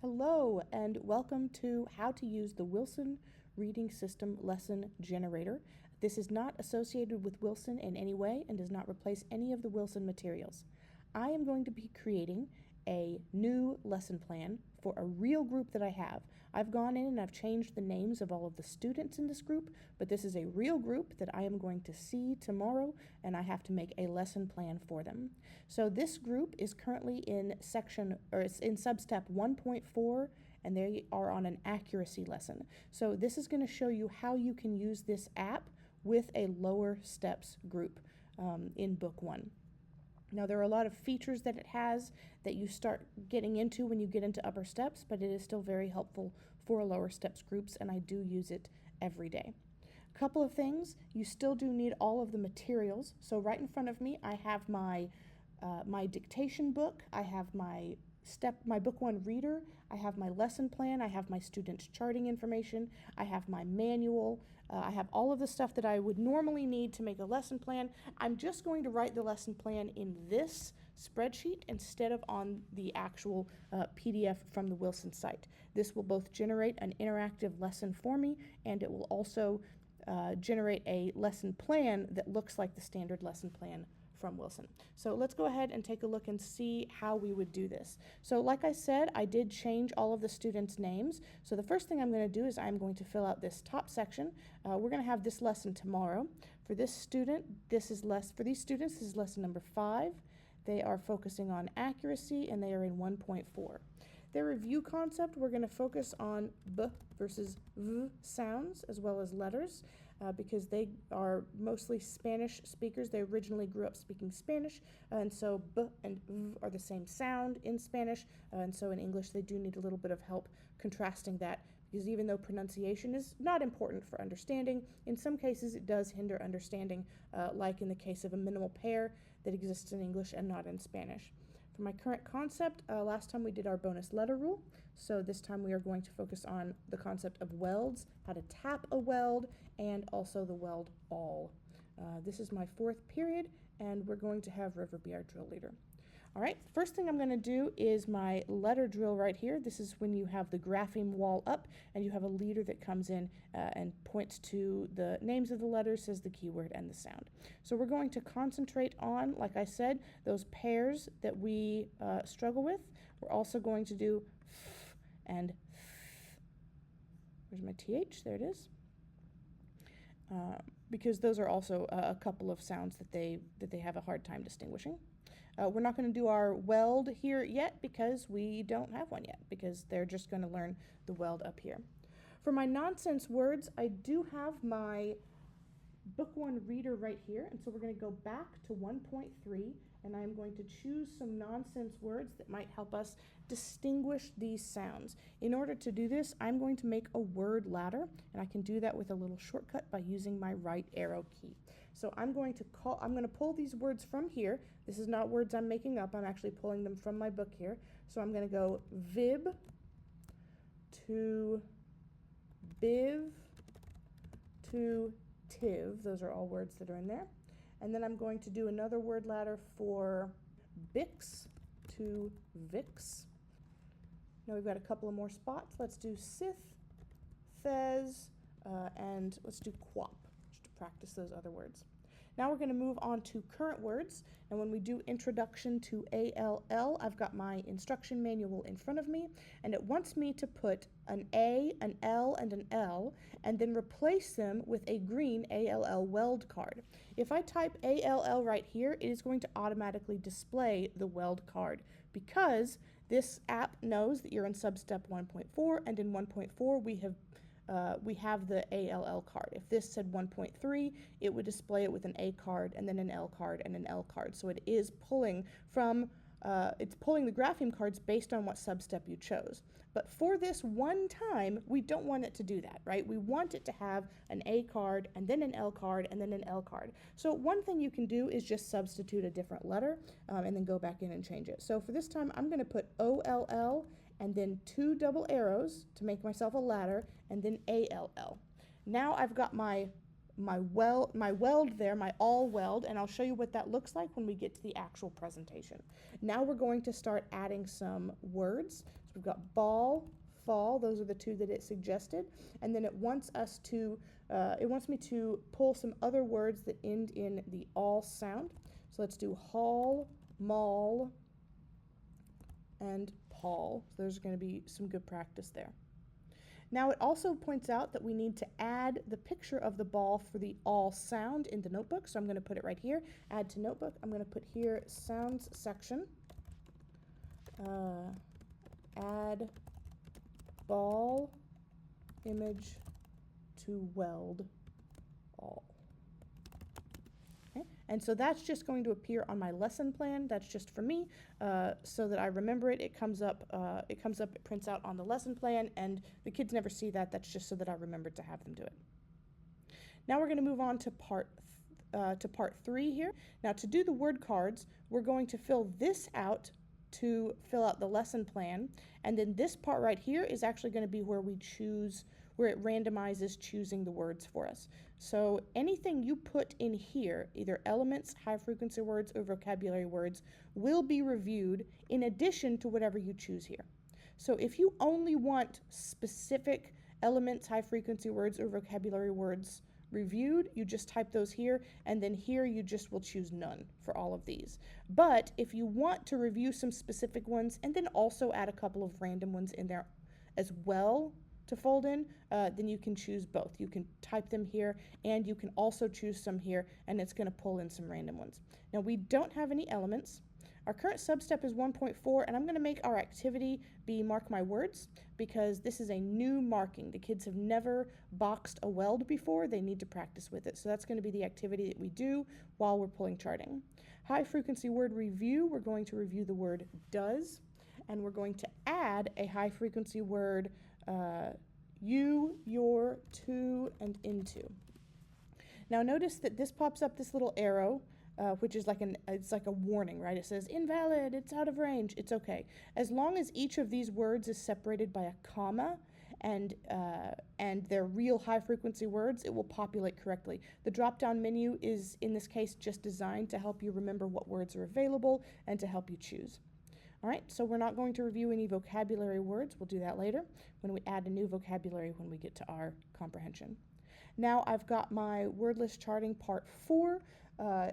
Hello and welcome to how to use the Wilson Reading System Lesson Generator. This is not associated with Wilson in any way and does not replace any of the Wilson materials. I am going to be creating a new lesson plan for a real group that I have. I've gone in and I've changed the names of all of the students in this group, but this is a real group that I am going to see tomorrow, and I have to make a lesson plan for them. So this group is currently in it's in Substep 1.4, and they are on an accuracy lesson. So this is going to show you how you can use this app with a lower steps group in Book 1. Now, there are a lot of features that it has that you start getting into when you get into upper steps, but it is still very helpful for lower steps groups, and I do use it every day. A couple of things, you still do need all of the materials. So right in front of me, I have my dictation book, I have my Book 1 reader, I have my lesson plan, I have my students' charting information, I have my manual, I have all of the stuff that I would normally need to make a lesson plan. I'm just going to write the lesson plan in this spreadsheet instead of on the actual PDF from the Wilson site. This will both generate an interactive lesson for me, and it will also generate a lesson plan that looks like the standard lesson plan from Wilson. So let's go ahead and take a look and see how we would do this. So like I said, I did change all of the students' names. So the first thing I'm going to do is I'm going to fill out this top section. We're going to have this lesson tomorrow. For these students, this is lesson number 5. They are focusing on accuracy, and they are in 1.4. Their review concept, we're going to focus on B versus V sounds as well as letters. Because they are mostly Spanish speakers. They originally grew up speaking Spanish, and so B and V are the same sound in Spanish, and so in English they do need a little bit of help contrasting that, because even though pronunciation is not important for understanding, in some cases it does hinder understanding, like in the case of a minimal pair that exists in English and not in Spanish. For my current concept, last time we did our bonus letter rule, so this time we are going to focus on the concept of welds, how to tap a weld, and also the weld all. This is my 4th period, and we're going to have River be our drill leader. All right, first thing I'm going to do is my letter drill right here. This is when you have the grapheme wall up and you have a leader that comes in and points to the names of the letters, says the keyword and the sound. So we're going to concentrate on, like I said, those pairs that we struggle with. We're also going to do f and th. Where's my th? There it is. Because those are also a couple of sounds that they have a hard time distinguishing. We're not going to do our weld here yet because we don't have one yet, because they're just going to learn the weld up here. For my nonsense words, I do have my Book 1 reader right here, and so we're going to go back to 1.3, and I'm going to choose some nonsense words that might help us distinguish these sounds. In order to do this, I'm going to make a word ladder, and I can do that with a little shortcut by using my right arrow key. So I'm going to pull these words from here. This is not words I'm making up, I'm actually pulling them from my book here. So I'm going to go vib to biv to tiv. Those are all words that are in there. And then I'm going to do another word ladder for bix to vix. Now we've got a couple of more spots. Let's do sith, thez, and let's do quap, just to practice those other words. Now we're going to move on to current words, and when we do introduction to ALL, I've got my instruction manual in front of me, and it wants me to put an A, an L, and an L, and then replace them with a green ALL weld card. If I type ALL right here, it is going to automatically display the weld card, because this app knows that you're in Substep 1.4, and in 1.4 we have the ALL card. If this said 1.3, it would display it with an A card and then an L card and an L card. So it is pulling from, it's pulling the grapheme cards based on what substep you chose. But for this one time, we don't want it to do that, right? We want it to have an A card and then an L card and then an L card. So one thing you can do is just substitute a different letter and then go back in and change it. So for this time, I'm going to put OLL and then 2 double arrows to make myself a ladder, and then ALL. Now I've got my weld there, my all weld, and I'll show you what that looks like when we get to the actual presentation. Now we're going to start adding some words. So we've got ball, fall. Those are the two that it suggested. And then it wants me to pull some other words that end in the all sound. So let's do hall, mall, and Paul. So there's going to be some good practice there. Now it also points out that we need to add the picture of the ball for the all sound into Notebook. So I'm going to put it right here, add to Notebook. I'm going to put here sounds section, add ball image to weld all. Okay. And so that's just going to appear on my lesson plan. That's just for me, so that I remember it. It comes up, it prints out on the lesson plan, and the kids never see that. That's just so that I remember to have them do it. Now we're going to move on to part 3 here. Now to do the word cards, we're going to fill this out to fill out the lesson plan, and then this part right here is actually going to be where we choose, where it randomizes choosing the words for us. So anything you put in here, either elements, high frequency words, or vocabulary words, will be reviewed in addition to whatever you choose here. So if you only want specific elements, high frequency words, or vocabulary words reviewed, you just type those here, and then here you just will choose none for all of these. But if you want to review some specific ones and then also add a couple of random ones in there as well to fold in, then you can choose both. You can type them here, and you can also choose some here, and it's going to pull in some random ones. Now we don't have any elements. Our current substep is 1.4, and I'm going to make our activity be mark my words, because this is a new marking. The kids have never boxed a weld before. They need to practice with it. So that's going to be the activity that we do while we're pulling charting. High frequency word review, we're going to review the word does, and we're going to add a high frequency word you, your, to, and into. Now notice that this pops up this little arrow, which is it's like a warning, right? It says invalid, it's out of range. It's okay. As long as each of these words is separated by a comma and they're real high frequency words, it will populate correctly. The drop-down menu is, in this case, just designed to help you remember what words are available and to help you choose. All right, so we're not going to review any vocabulary words. We'll do that later when we add a new vocabulary when we get to our comprehension. Now I've got my word list charting part 4.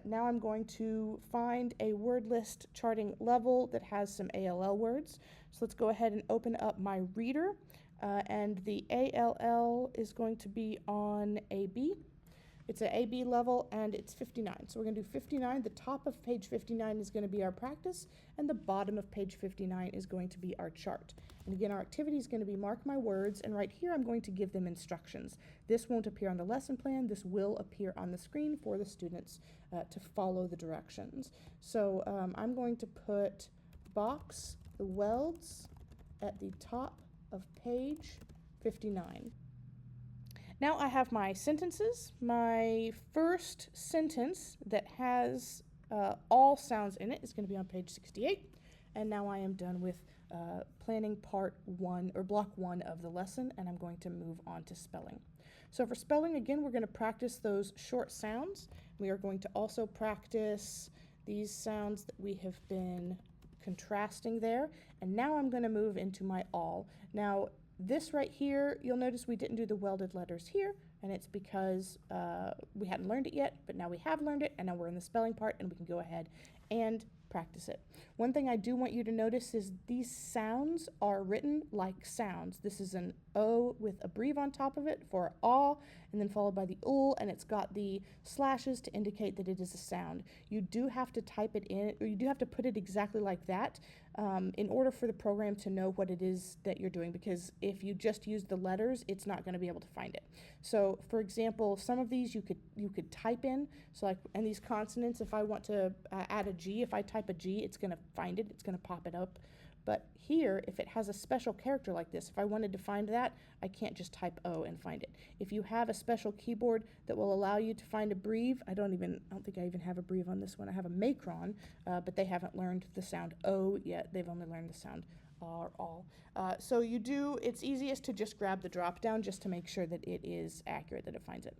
Now I'm going to find a word list charting level that has some ALL words. So let's go ahead and open up my reader, and the ALL is going to be on AB. It's an AB level, and it's 59. So we're going to do 59. The top of page 59 is going to be our practice, and the bottom of page 59 is going to be our chart. And again, our activity is going to be mark my words, and right here I'm going to give them instructions. This won't appear on the lesson plan. This will appear on the screen for the students to follow the directions. So I'm going to put box the welds at the top of page 59. Now I have my sentences. My first sentence that has all sounds in it is going to be on page 68. And now I am done with planning part 1 or block 1 of the lesson, and I'm going to move on to spelling. So for spelling, again, we're going to practice those short sounds. We are going to also practice these sounds that we have been contrasting there. And now I'm going to move into my all. Now, this right here, you'll notice we didn't do the welded letters here, and it's because we hadn't learned it yet, but now we have learned it, and now we're in the spelling part, and we can go ahead and practice it. One thing I do want you to notice is these sounds are written like sounds. This is an O with a breve on top of it for aw, and then followed by the ul, and it's got the slashes to indicate that it is a sound. You do have to type it in, or you do have to put it exactly like that in order for the program to know what it is that you're doing, because if you just use the letters, it's not going to be able to find it. So for example, some of these you could type in, so like, and these consonants, if I want to add a G, if I type a G, it's going to find it, it's going to pop it up. But here, if it has a special character like this, if I wanted to find that, I can't just type O and find it. If you have a special keyboard that will allow you to find a breve, I don't think I even have a breve on this one. I have a macron, but they haven't learned the sound O yet. They've only learned the sound or all. So it's easiest to just grab the drop down just to make sure that it is accurate, that it finds it.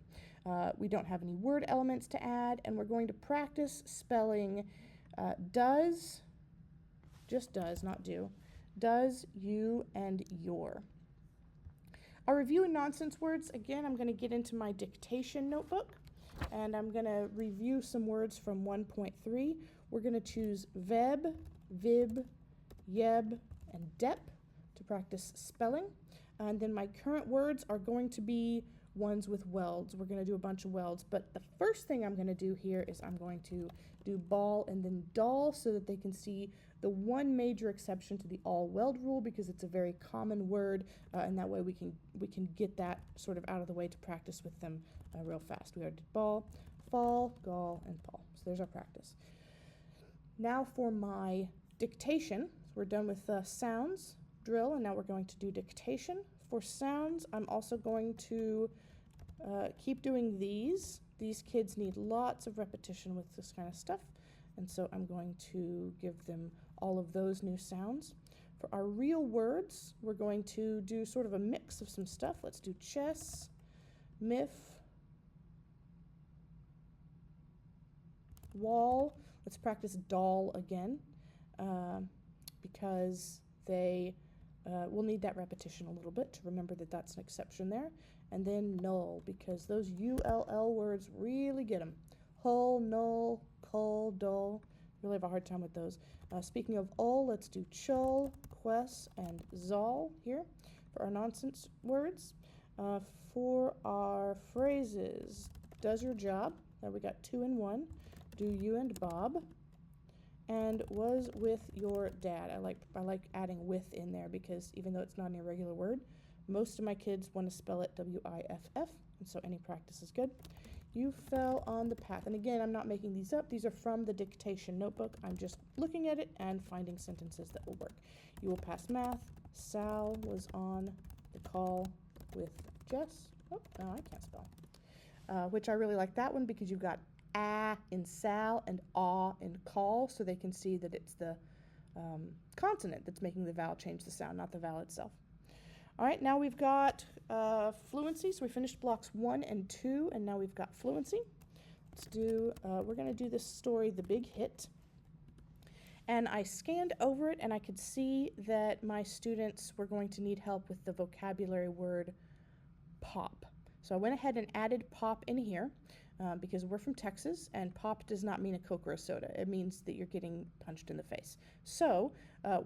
We don't have any word elements to add, and we're going to practice spelling does, just does, not do, does, you, and your. Our review and nonsense words, again, I'm going to get into my dictation notebook, and I'm going to review some words from 1.3. We're going to choose veb, vib, yeb, and dep to practice spelling. And then my current words are going to be ones with welds. We're going to do a bunch of welds, but the first thing I'm going to do here is I'm going to do ball and then doll so that they can see the one major exception to the all weld rule, because it's a very common word, and that way we can get that sort of out of the way to practice with them real fast. We already did ball, fall, gall, and paul. So there's our practice. Now for my dictation, we're done with sounds drill, and now we're going to do dictation. For sounds, I'm also going to keep doing these. These kids need lots of repetition with this kind of stuff, and so I'm going to give them all of those new sounds. For our real words, we're going to do sort of a mix of some stuff. Let's do chess, miff, wall. Let's practice doll again, because they will need that repetition a little bit to remember that that's an exception there. And then null, because those ULL words really get them. Hull, null, cull, dull. Really have a hard time with those. Speaking of all, let's do chul, ques, and zal here for our nonsense words. For our phrases, does your job. We got 2 and 1. Do you and Bob. And was with your dad. I like adding with in there, because even though it's not an irregular word, most of my kids want to spell it W-I-F-F, and so any practice is good. You fell on the path. And again, I'm not making these up. These are from the dictation notebook. I'm just looking at it and finding sentences that will work. You will pass math. Sal was on the call with Jess. Oh, no, I can't spell. Which I really like that one, because you've got in Sal and in call, so they can see that it's the consonant that's making the vowel change the sound, not the vowel itself. All right, now we've got fluency. So we finished blocks 1 and 2, and now we've got fluency. Let's do, we're going to do this story, The Big Hit. And I scanned over it, and I could see that my students were going to need help with the vocabulary word pop. So I went ahead and added pop in here, because we're from Texas, and pop does not mean a Coke or a soda. It means that you're getting punched in the face. So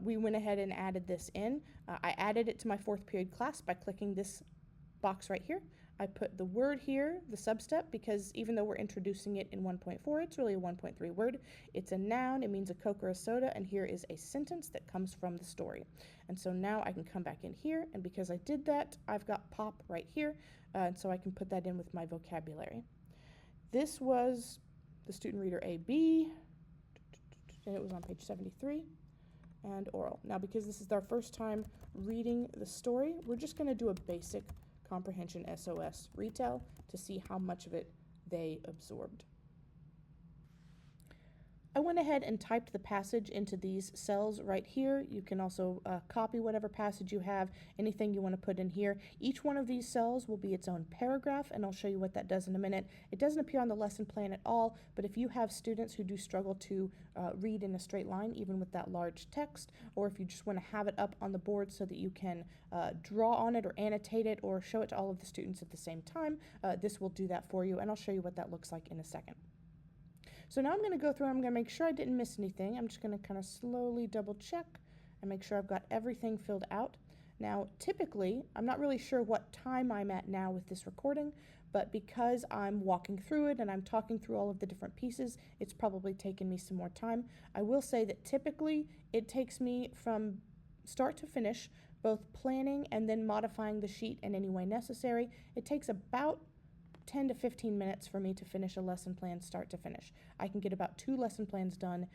we went ahead and added this in. I added it to my 4th period class by clicking this box right here. I put the word here, the substep, because even though we're introducing it in 1.4, it's really a 1.3 word. It's a noun, it means a Coke or a soda, and here is a sentence that comes from the story. And so now I can come back in here, and because I did that, I've got pop right here, and so I can put that in with my vocabulary. This was the student reader AB, and it was on page 73, and oral. Now, because this is our first time reading the story, we're just going to do a basic comprehension SOS retell to see how much of it they absorbed. I went ahead and typed the passage into these cells right here. You can also copy whatever passage you have, anything you want to put in here. Each one of these cells will be its own paragraph, and I'll show you what that does in a minute. It doesn't appear on the lesson plan at all, but if you have students who do struggle to read in a straight line, even with that large text, or if you just want to have it up on the board so that you can draw on it or annotate it or show it to all of the students at the same time, this will do that for you, and I'll show you what that looks like in a second. So now I'm going to go through and I'm going to make sure I didn't miss anything. I'm just going to kind of slowly double check and make sure I've got everything filled out. Now, typically, I'm not really sure what time I'm at now with this recording, but because I'm walking through it and I'm talking through all of the different pieces, it's probably taken me some more time. I will say that typically it takes me from start to finish, both planning and then modifying the sheet in any way necessary. It takes about 10 to 15 minutes for me to finish a lesson plan start to finish. I can get about 2 lesson plans done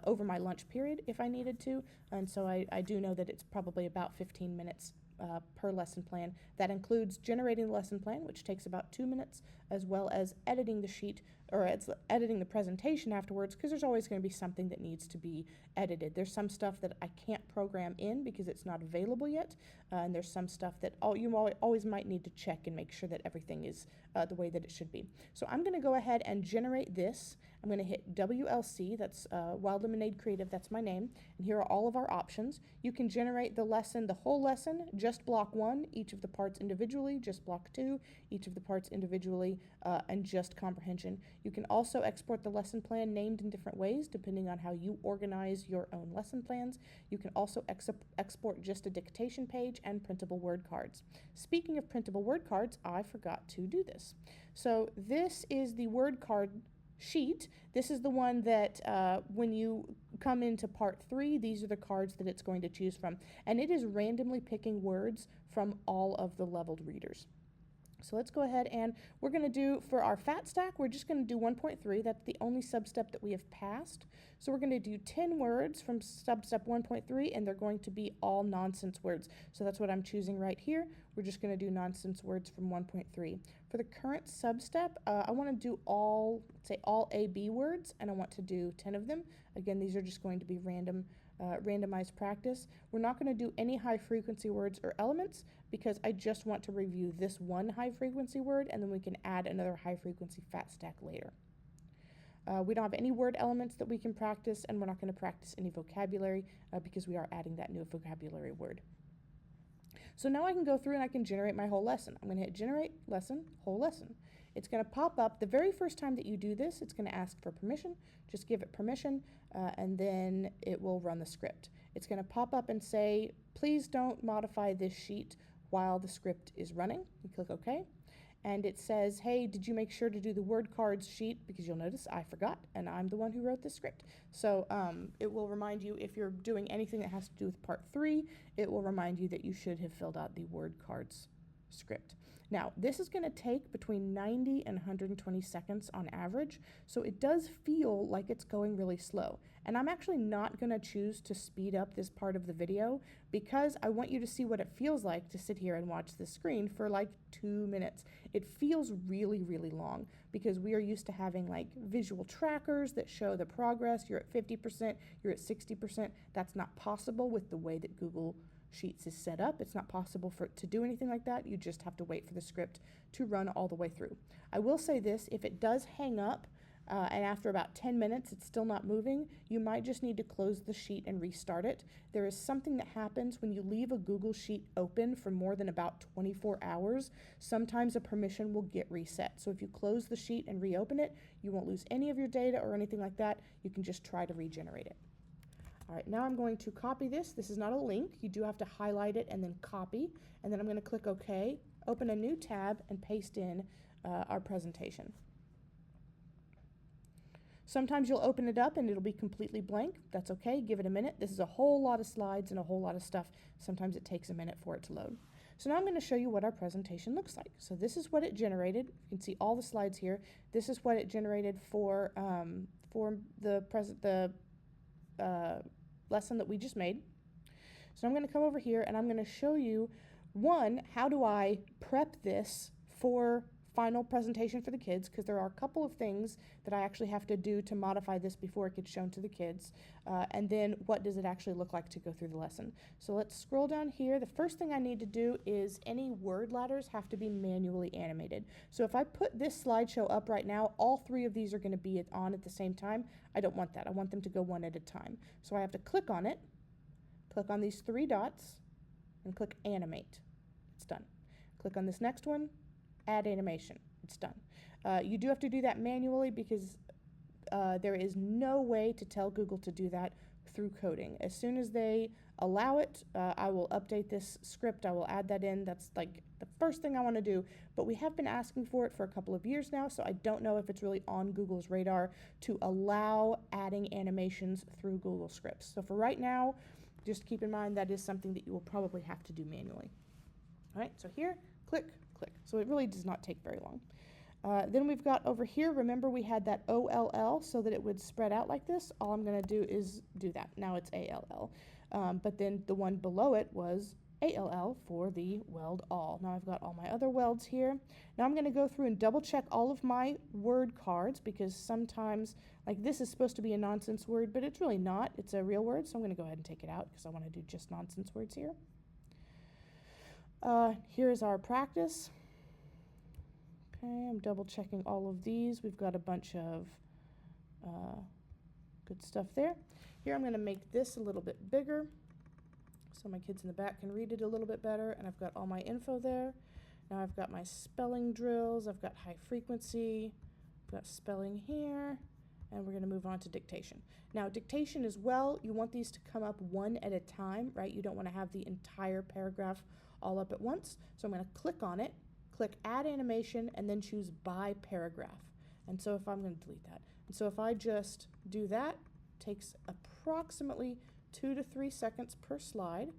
over my lunch period if I needed to, and so I do know that it's probably about 15 minutes per lesson plan. That includes generating the lesson plan, which takes about 2 minutes, as well as editing the sheet, or it's editing the presentation afterwards, because there's always going to be something that needs to be edited. There's some stuff that I can't program in because it's not available yet, and there's some stuff that you always might need to check and make sure that everything is the way that it should be. So I'm going to go ahead and generate this. I'm going to hit WLC, that's Wild Lemonade Creative, that's my name, and here are all of our options. You can generate the lesson, the whole lesson, just block 1, each of the parts individually, just block 2, each of the parts individually, and just comprehension. You can also export the lesson plan named in different ways depending on how you organize your own lesson plans. You can also export just a dictation page and printable word cards. Speaking of printable word cards, I forgot to do this. So this is the word card sheet. This is the one that when you come into part 3, these are the cards that it's going to choose from, and it is randomly picking words from all of the leveled readers. So let's go ahead, and we're going to do, for our fat stack, we're just going to do 1.3. That's the only substep that we have passed. So we're going to do 10 words from substep 1.3, and they're going to be all nonsense words. So that's what I'm choosing right here. We're just going to do nonsense words from 1.3. For the current substep, I want to do all AB words, and I want to do 10 of them. Again, these are just going to be randomized practice. We're not going to do any high frequency words or elements because I just want to review this one high frequency word, and then we can add another high frequency fat stack later. We don't have any word elements that we can practice, and we're not going to practice any vocabulary because we are adding that new vocabulary word. So now I can go through and I can generate my whole lesson. I'm going to hit generate lesson, whole lesson. It's going to pop up the very first time that you do this. It's going to ask for permission. Just give it permission, and then it will run the script. It's going to pop up and say, please don't modify this sheet while the script is running. You click OK. And it says, hey, did you make sure to do the word cards sheet? Because you'll notice I forgot, and I'm the one who wrote this script. So it will remind you, if you're doing anything that has to do with part 3, it will remind you that you should have filled out the word cards script. Now, this is going to take between 90 and 120 seconds on average, so it does feel like it's going really slow. And I'm actually not going to choose to speed up this part of the video because I want you to see what it feels like to sit here and watch the screen for like 2 minutes. It feels really, really long because we are used to having like visual trackers that show the progress. You're at 50%, you're at 60%. That's not possible with the way that Google Sheets is set up. It's not possible for it to do anything like that. You just have to wait for the script to run all the way through. I will say this, if it does hang up and after about 10 minutes it's still not moving, you might just need to close the sheet and restart it. There is something that happens when you leave a Google Sheet open for more than about 24 hours. Sometimes a permission will get reset. So if you close the sheet and reopen it, you won't lose any of your data or anything like that. You can just try to regenerate it. All right, now I'm going to copy this. This is not a link. You do have to highlight it and then copy. And then I'm going to click OK, open a new tab, and paste in our presentation. Sometimes you'll open it up and it'll be completely blank. That's okay. Give it a minute. This is a whole lot of slides and a whole lot of stuff. Sometimes it takes a minute for it to load. So now I'm going to show you what our presentation looks like. So this is what it generated. You can see all the slides here. This is what it generated for the lesson that we just made. So I'm going to come over here and I'm going to show you, one, how do I prep this for final presentation for the kids, because there are a couple of things that I actually have to do to modify this before it gets shown to the kids, and then what does it actually look like to go through the lesson. So let's scroll down here. The first thing I need to do is any word ladders have to be manually animated. So if I put this slideshow up right now, all 3 of these are going to be on at the same time. I don't want that. I want them to go one at a time. So I have to click on it, click on these 3 dots, and click animate. It's done. Click on this next one, add animation. It's done. You do have to do that manually because there is no way to tell Google to do that through coding. As soon as they allow it, I will update this script. I will add that in. That's like the first thing I want to do. But we have been asking for it for a couple of years now, so I don't know if it's really on Google's radar to allow adding animations through Google Scripts. So for right now, just keep in mind that is something that you will probably have to do manually. All right, so here, click, click. So it really does not take very long. Then we've got over here, remember we had that OLL so that it would spread out like this. All I'm going to do is do that. Now it's ALL. But then the one below it was ALL for the weld all. Now I've got all my other welds here. Now I'm going to go through and double check all of my word cards, because sometimes, like, this is supposed to be a nonsense word, but it's really not. It's a real word, so I'm going to go ahead and take it out because I want to do just nonsense words here. Here's our practice. Okay, I'm double checking all of these. We've got a bunch of good stuff there. Here I'm going to make this a little bit bigger so my kids in the back can read it a little bit better, and I've got all my info there. Now I've got my spelling drills, I've got high frequency, I've got spelling here, and we're going to move on to dictation. Now dictation as well, you want these to come up one at a time, right? You don't want to have the entire paragraph all up at once. So I'm going to click on it, click add animation, and then choose by paragraph. And so if I'm going to delete that. And so if I just do that, it takes approximately 2 to 3 seconds per slide.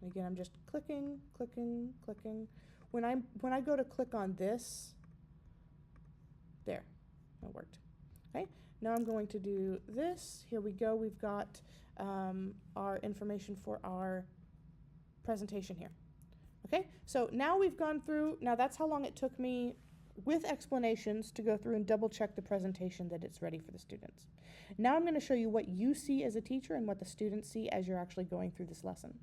And again, I'm just clicking, clicking, clicking. When I go to click on this, there, that worked. Okay, now I'm going to do this. Here we go. We've got our information for our presentation here. Okay, so now we've gone through, now that's how long it took me with explanations to go through and double check the presentation that it's ready for the students. Now I'm going to show you what you see as a teacher and what the students see as you're actually going through this lesson.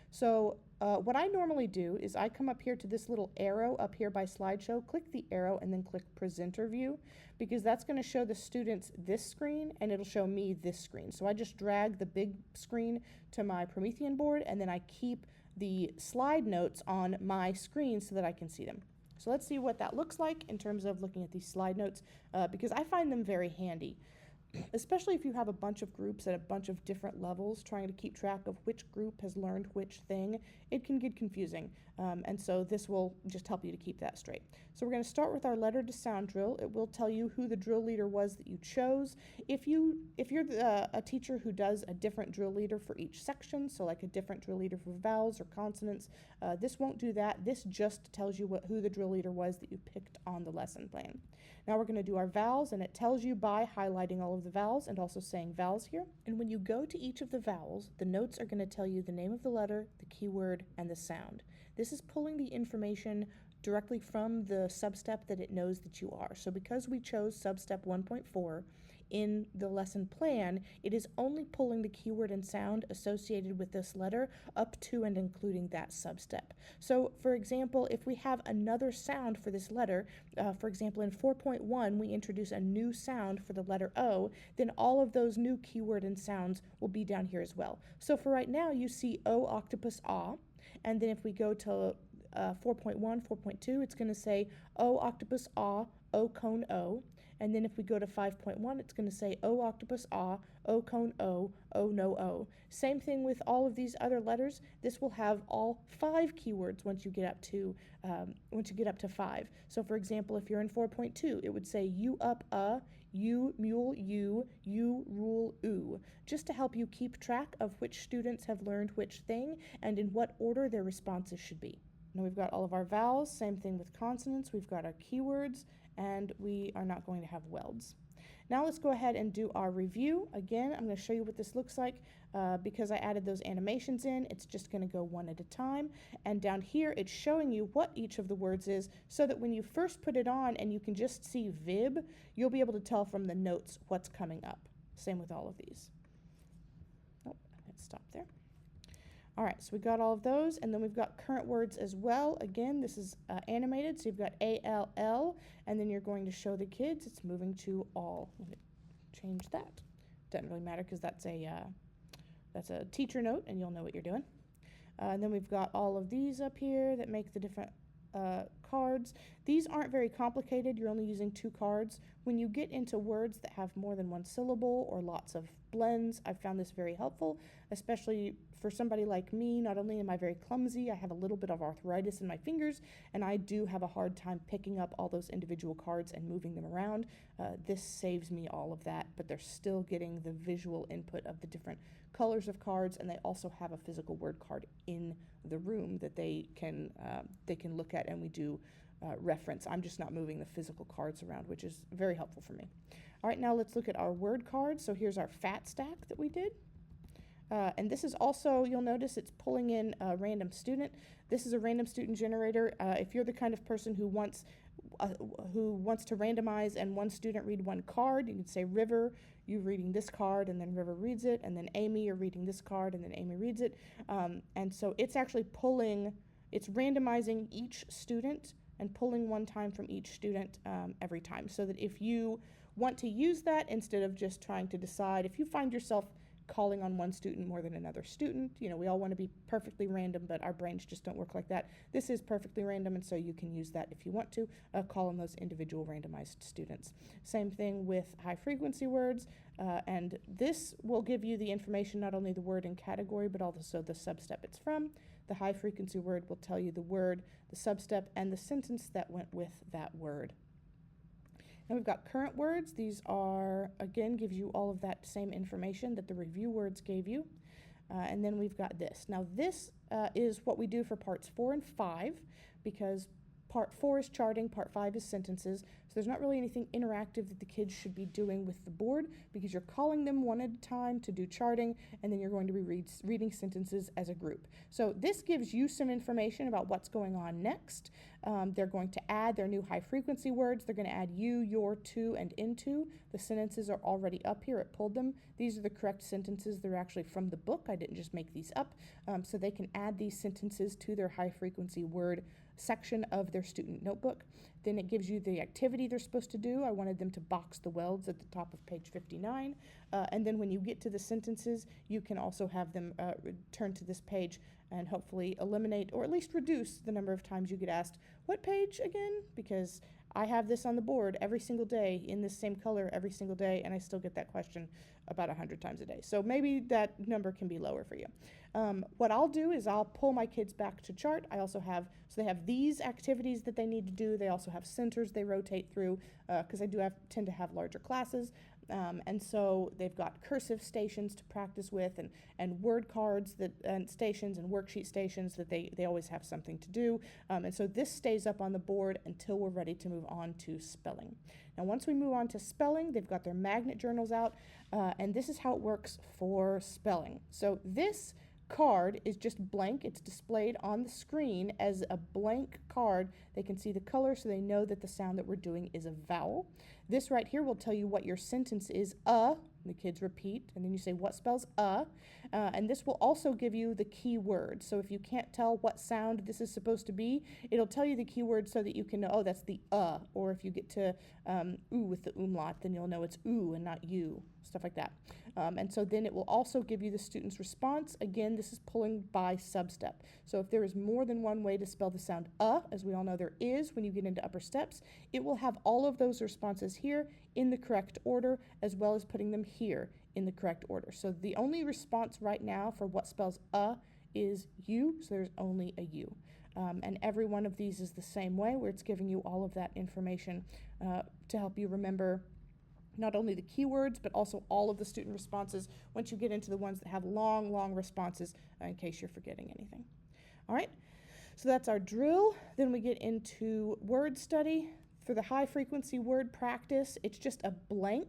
So what I normally do is I come up here to this little arrow up here by slideshow, click the arrow and then click presenter view, because that's going to show the students this screen and it'll show me this screen. So I just drag the big screen to my Promethean board and then I keep the slide notes on my screen so that I can see them. So let's see what that looks like in terms of looking at these slide notes, because I find them very handy, especially if you have a bunch of groups at a bunch of different levels trying to keep track of which group has learned which thing. It can get confusing, and so this will just help you to keep that straight. So we're going to start with our letter to sound drill. It will tell you who the drill leader was that you chose. If you're a teacher who does a different drill leader for each section, so like a different drill leader for vowels or consonants, this won't do that. This just tells you who the drill leader was that you picked on the lesson plan. Now we're going to do our vowels, and it tells you by highlighting all of the vowels and also saying vowels here. And when you go to each of the vowels, the notes are going to tell you the name of the letter, the keyword, and the sound. This is pulling the information directly from the substep that it knows that you are. So because we chose Substep 1.4 in the lesson plan, it is only pulling the keyword and sound associated with this letter up to and including that substep. So for example, if we have another sound for this letter, for example in 4.1 we introduce a new sound for the letter O, then all of those new keyword and sounds will be down here as well. So for right now you see O octopus ah, and then if we go to 4.1, 4.2, it's going to say O octopus ah, O cone O. And then if we go to 5.1, it's going to say O octopus ah, O cone O, O no O. Same thing with all of these other letters. This will have all 5 keywords once you get up to 5. So for example, if you're in 4.2, it would say U up U mule U rule oo, just to help you keep track of which students have learned which thing and in what order their responses should be. Now we've got all of our vowels, same thing with consonants, we've got our keywords, and we are not going to have welds. Now let's go ahead and do our review. Again, I'm going to show you what this looks like. Because I added those animations in, it's just going to go one at a time. And down here, it's showing you what each of the words is, so that when you first put it on and you can just see Vib, you'll be able to tell from the notes what's coming up. Same with all of these. Oh, let's stop there. All right, so we got all of those, and then we've got current words as well. Again, this is animated, so you've got ALL, and then you're going to show the kids it's moving to all. Change that. Doesn't really matter because that's a teacher note, and you'll know what you're doing. And then we've got all of these up here that make the different cards. These aren't very complicated. You're only using 2 cards. When you get into words that have more than 1 syllable or lots of blends, I've found this very helpful, especially for somebody like me. Not only am I very clumsy, I have a little bit of arthritis in my fingers, and I do have a hard time picking up all those individual cards and moving them around. This saves me all of that, but they're still getting the visual input of the different colors of cards, and they also have a physical word card in the room that they can look at, and we do reference. I'm just not moving the physical cards around, which is very helpful for me. All right, now let's look at our word cards. So here's our fat stack that we did. And this is also, you'll notice it's pulling in a random student. This is a random student generator. If you're the kind of person who wants to randomize and one student read one card, you can say River, you reading this card, and then River reads it, and then Amy, you're reading this card, and then Amy reads it. And so it's actually it's randomizing each student and pulling one time from each student every time, so that if you want to use that, instead of just trying to decide, if you find yourself calling on one student more than another student, we all want to be perfectly random, but our brains just don't work like that. This is perfectly random, and so you can use that if you want to call on those individual randomized students. Same thing with high frequency words, and this will give you the information, not only the word and category, but also the substep it's from. The high frequency word will tell you the word, the substep, and the sentence that went with that word. And we've got current words. These are, again, gives you all of that same information that the review words gave you. And then we've got this. Now this is what we do for parts 4 and 5, because part 4 is charting, part 5 is sentences. So there's not really anything interactive that the kids should be doing with the board, because you're calling them one at a time to do charting, and then you're going to be reading sentences as a group. So this gives you some information about what's going on next. They're going to add their new high frequency words. They're going to add you, your, to, and into. The sentences are already up here. It pulled them. These are the correct sentences. They're actually from the book. I didn't just make these up. So they can add these sentences to their high frequency word section of their student notebook. Then it gives you the activity they're supposed to do. I wanted them to box the welds at the top of page 59. And then when you get to the sentences, you can also have them turn to this page and hopefully eliminate, or at least reduce, the number of times you get asked, what page again? Because I have this on the board every single day in this same color every single day, and I still get that question about 100 times a day. So maybe that number can be lower for you. What I'll do is I'll pull my kids back to chart. I also have, so they have these activities that they need to do. They also have centers they rotate through, because I tend to have larger classes. And so they've got cursive stations to practice with, and word cards and stations and worksheet stations that they always have something to do. And so this stays up on the board until we're ready to move on to spelling. Now once we move on to spelling, they've got their magnet journals out, and this is how it works for spelling. So this card is just blank. It's displayed on the screen as a blank card. They can see the color, so they know that the sound that we're doing is a vowel. This right here will tell you what your sentence is, the kids repeat, and then you say what spells and this will also give you the key word. So if you can't tell what sound this is supposed to be, it'll tell you the key word so that you can know, oh, that's the or if you get to ooh with the umlaut, then you'll know it's ooh and not you, stuff like that. And so then it will also give you the student's response. Again, this is pulling by substep. So if there is more than one way to spell the sound as we all know there is when you get into upper steps, it will have all of those responses here in the correct order, as well as putting them here in the correct order. So the only response right now for what spells is U, so there's only a U. And every one of these is the same way, where it's giving you all of that information to help you remember not only the keywords, but also all of the student responses once you get into the ones that have long, long responses, in case you're forgetting anything. All right, so that's our drill. Then we get into word study. For the high frequency word practice, it's just a blank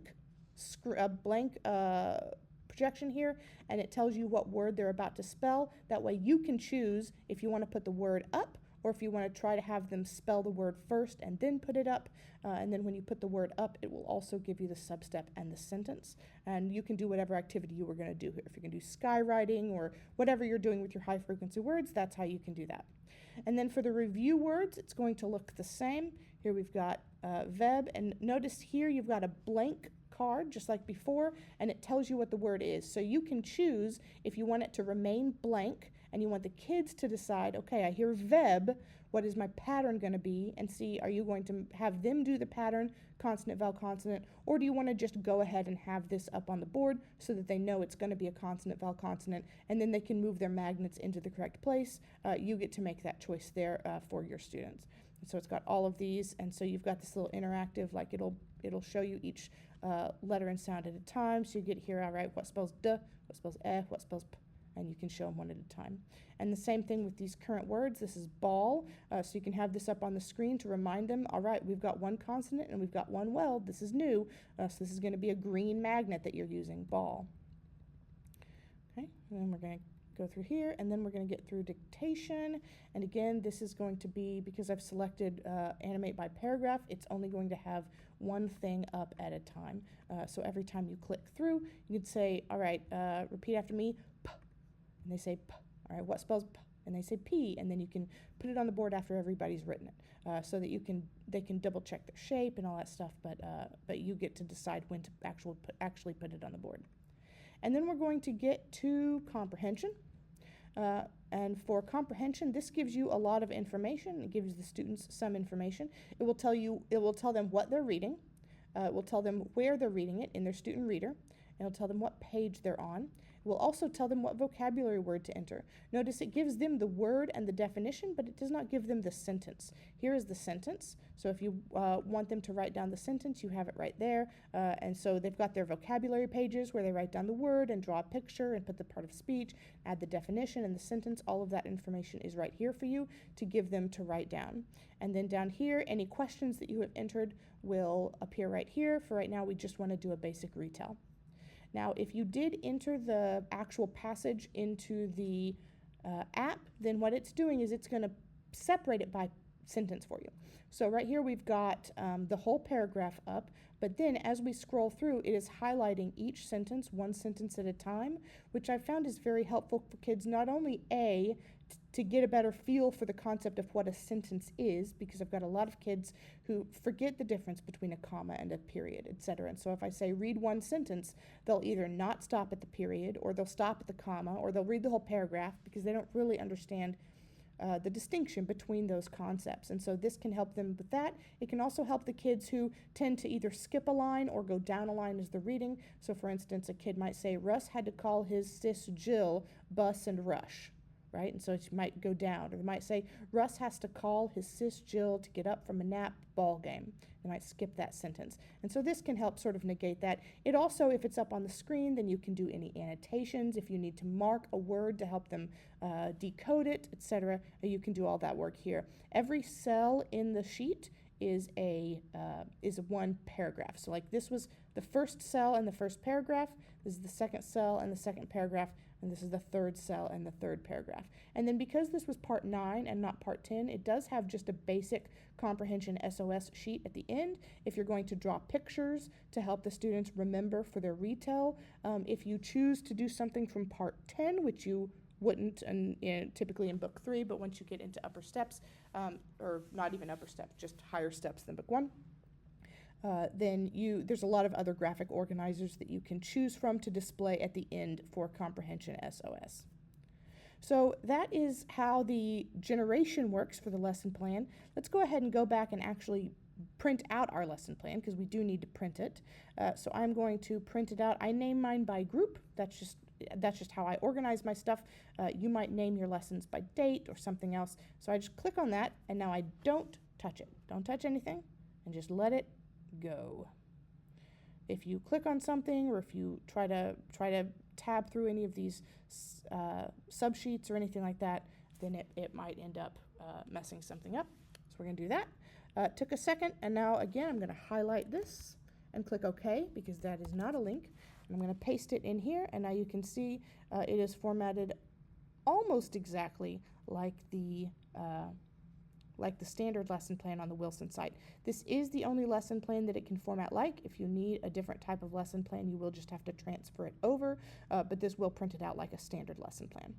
projection here, and it tells you what word they're about to spell. That way you can choose if you want to put the word up, or if you want to try to have them spell the word first and then put it up. And then when you put the word up, it will also give you the substep and the sentence. And you can do whatever activity you were going to do here. If you can do skywriting or whatever you're doing with your high frequency words, that's how you can do that. And then for the review words, it's going to look the same. Here we've got Veb, and notice here you've got a blank card just like before, and it tells you what the word is. So you can choose if you want it to remain blank and you want the kids to decide, okay, I hear Veb, what is my pattern going to be, and see, are you going to have them do the pattern, consonant, vowel, consonant, or do you want to just go ahead and have this up on the board so that they know it's going to be a consonant, vowel, consonant, and then they can move their magnets into the correct place. You get to make that choice there for your students. So it's got all of these, and so you've got this little interactive, like it'll show you each letter and sound at a time. So you get here, all right, what spells D, what spells F, what spells P, and you can show them one at a time. And the same thing with these current words. This is ball, so you can have this up on the screen to remind them, all right, we've got one consonant and we've got one weld. This is new, so this is going to be a green magnet that you're using, ball. Okay, And then we're going to go through here, and then we're going to get through dictation. And again, this is going to be, because I've selected animate by paragraph, it's only going to have one thing up at a time. So every time you click through, you could say, all right, repeat after me, p, and they say p. All right, what spells p? And they say p, and then you can put it on the board after everybody's written it, so that they can double check their shape and all that stuff, but you get to decide when to actually put it on the board. And then we're going to get to comprehension. And for comprehension, this gives you a lot of information. It gives the students some information. It will tell them what they're reading. It will tell them where they're reading it in their student reader. It'll tell them what page they're on. It will also tell them what vocabulary word to enter. Notice it gives them the word and the definition, but it does not give them the sentence. Here is the sentence. So if you want them to write down the sentence, you have it right there. And so they've got their vocabulary pages where they write down the word and draw a picture and put the part of speech, add the definition and the sentence. All of that information is right here for you to give them to write down. And then down here, any questions that you have entered will appear right here. For right now, we just want to do a basic retell. Now, if you did enter the actual passage into the app, then what it's doing is it's going to separate it by sentence for you. So right here we've got the whole paragraph up, but then as we scroll through, it is highlighting each sentence, one sentence at a time, which I found is very helpful for kids, not only to get a better feel for the concept of what a sentence is, because I've got a lot of kids who forget the difference between a comma and a period, etc. And so if I say read one sentence, they'll either not stop at the period, or they'll stop at the comma, or they'll read the whole paragraph because they don't really understand the distinction between those concepts. And so this can help them with that. It can also help the kids who tend to either skip a line or go down a line as they're reading. So for instance, a kid might say, Russ had to call his sis Jill bus and rush. Right? And so it might go down. Or they might say, Russ has to call his sis Jill to get up from a nap ball game. They might skip that sentence. And so this can help sort of negate that. It also, if it's up on the screen, then you can do any annotations. If you need to mark a word to help them decode it, etc., you can do all that work here. Every cell in the sheet is one paragraph. So like this was the first cell in the first paragraph. This is the second cell in the second paragraph. And this is the third cell and the third paragraph. And then because this was part 9 and not part 10, it does have just a basic comprehension SOS sheet at the end if you're going to draw pictures to help the students remember for their retell. If you choose to do something from part 10, which you wouldn't typically in book 3, but once you get into upper steps, or not even upper steps, just higher steps than book 1, then there's a lot of other graphic organizers that you can choose from to display at the end for comprehension SOS. So that is how the generation works for the lesson plan. Let's go ahead and go back and actually print out our lesson plan, because we do need to print it. So I'm going to print it out. I name mine by group. That's just how I organize my stuff. You might name your lessons by date or something else. So I just click on that, and now I don't touch it. Don't touch anything, and just let it go. If you click on something, or if you try to tab through any of these subsheets or anything like that, then it might end up messing something up. So we're going to do that. It took a second, and now again I'm going to highlight this and click OK, because that is not a link. And I'm going to paste it in here, and now you can see it is formatted almost exactly like the standard lesson plan on the Wilson site. This is the only lesson plan that it can format like. If you need a different type of lesson plan, you will just have to transfer it over, but this will print it out like a standard lesson plan.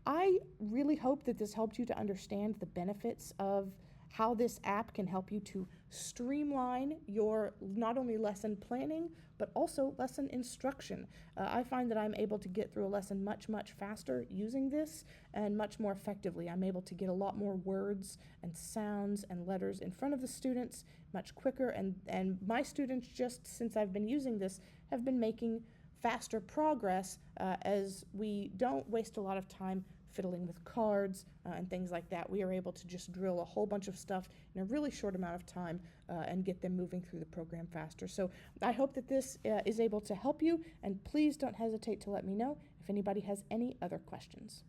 I really hope that this helped you to understand the benefits of how this app can help you to streamline your not only lesson planning, but also lesson instruction. I find that I'm able to get through a lesson much, much faster using this, and much more effectively. I'm able to get a lot more words and sounds and letters in front of the students much quicker, and my students, just since I've been using this, have been making faster progress as we don't waste a lot of time fiddling with cards and things like that. We are able to just drill a whole bunch of stuff in a really short amount of time and get them moving through the program faster. So I hope that this is able to help you, and please don't hesitate to let me know if anybody has any other questions.